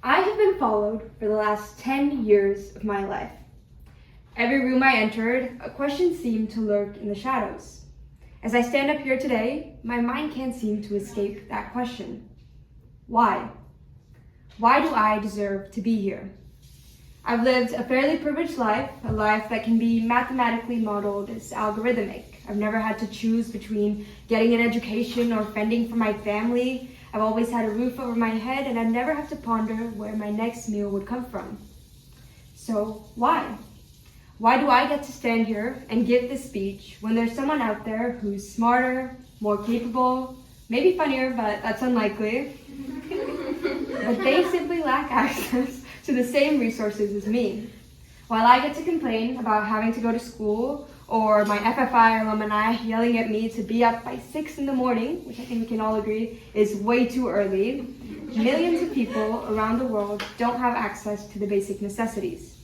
I have been followed for the last 10 years of my life. Every room I entered, a question seemed to lurk in the shadows. As I stand up here today, my mind can't seem to escape that question. Why? Why do I deserve to be here? I've lived a fairly privileged life, a life that can be mathematically modeled as algorithmic. I've never had to choose between getting an education or fending for my family. I've always had a roof over my head, and I'd never have to ponder where my next meal would come from. So why? Why do I get to stand here and give this speech when there's someone out there who's smarter, more capable, maybe funnier, but that's unlikely, but they simply lack access to the same resources as me? While I get to complain about having to go to school, or my FFI alumni yelling at me to be up by 6 in the morning, which I think we can all agree is way too early, millions of people around the world don't have access to the basic necessities.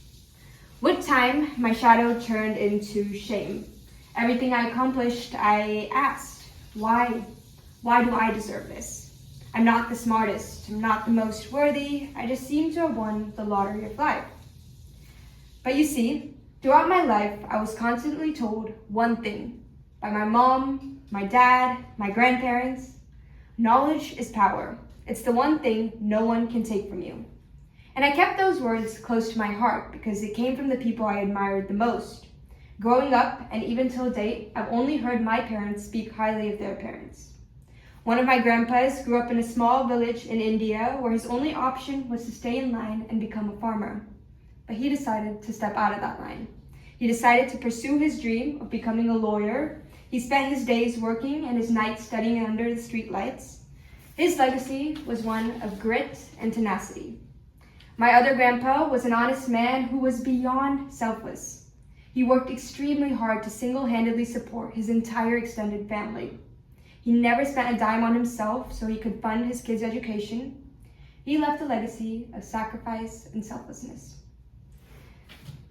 With time, my shadow turned into shame. Everything I accomplished, I asked, why? Why do I deserve this? I'm not the smartest, I'm not the most worthy, I just seem to have won the lottery of life. But you see, throughout my life, I was constantly told one thing by my mom, my dad, my grandparents: knowledge is power. It's the one thing no one can take from you. And I kept those words close to my heart because it came from the people I admired the most. Growing up, and even till date, I've only heard my parents speak highly of their parents. One of my grandpas grew up in a small village in India where his only option was to stay in line and become a farmer. But he decided to step out of that line. He decided to pursue his dream of becoming a lawyer. He spent his days working and his nights studying under the streetlights. His legacy was one of grit and tenacity. My other grandpa was an honest man who was beyond selfless. He worked extremely hard to single-handedly support his entire extended family. He never spent a dime on himself so he could fund his kids' education. He left a legacy of sacrifice and selflessness.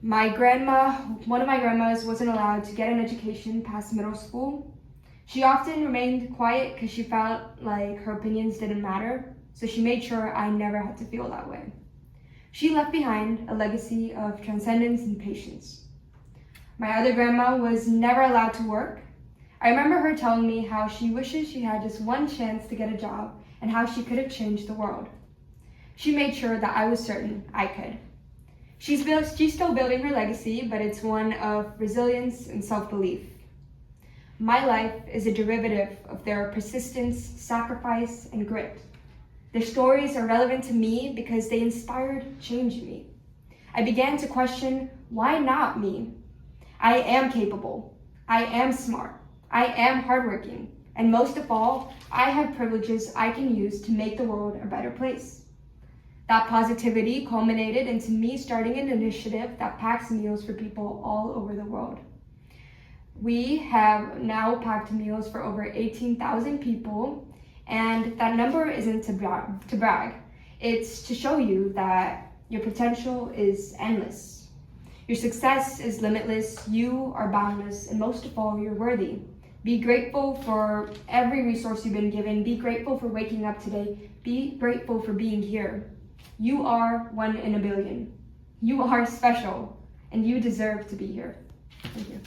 One of my grandmas wasn't allowed to get an education past middle school. She often remained quiet because she felt like her opinions didn't matter, so she made sure I never had to feel that way. She left behind a legacy of transcendence and patience. My other grandma was never allowed to work. I remember her telling me how she wishes she had just one chance to get a job and how she could have changed the world. She made sure that I was certain I could. She's still building her legacy, but it's one of resilience and self-belief. My life is a derivative of their persistence, sacrifice, and grit. Their stories are relevant to me because they inspired change in me. I began to question, why not me? I am capable. I am smart. I am hardworking. And most of all, I have privileges I can use to make the world a better place. That positivity culminated into me starting an initiative that packs meals for people all over the world. We have now packed meals for over 18,000 people, and that number isn't to brag. It's to show you that your potential is endless. Your success is limitless, you are boundless, and most of all, you're worthy. Be grateful for every resource you've been given. Be grateful for waking up today. Be grateful for being here. You are 1 in a billion. You are special, and you deserve to be here. Thank you.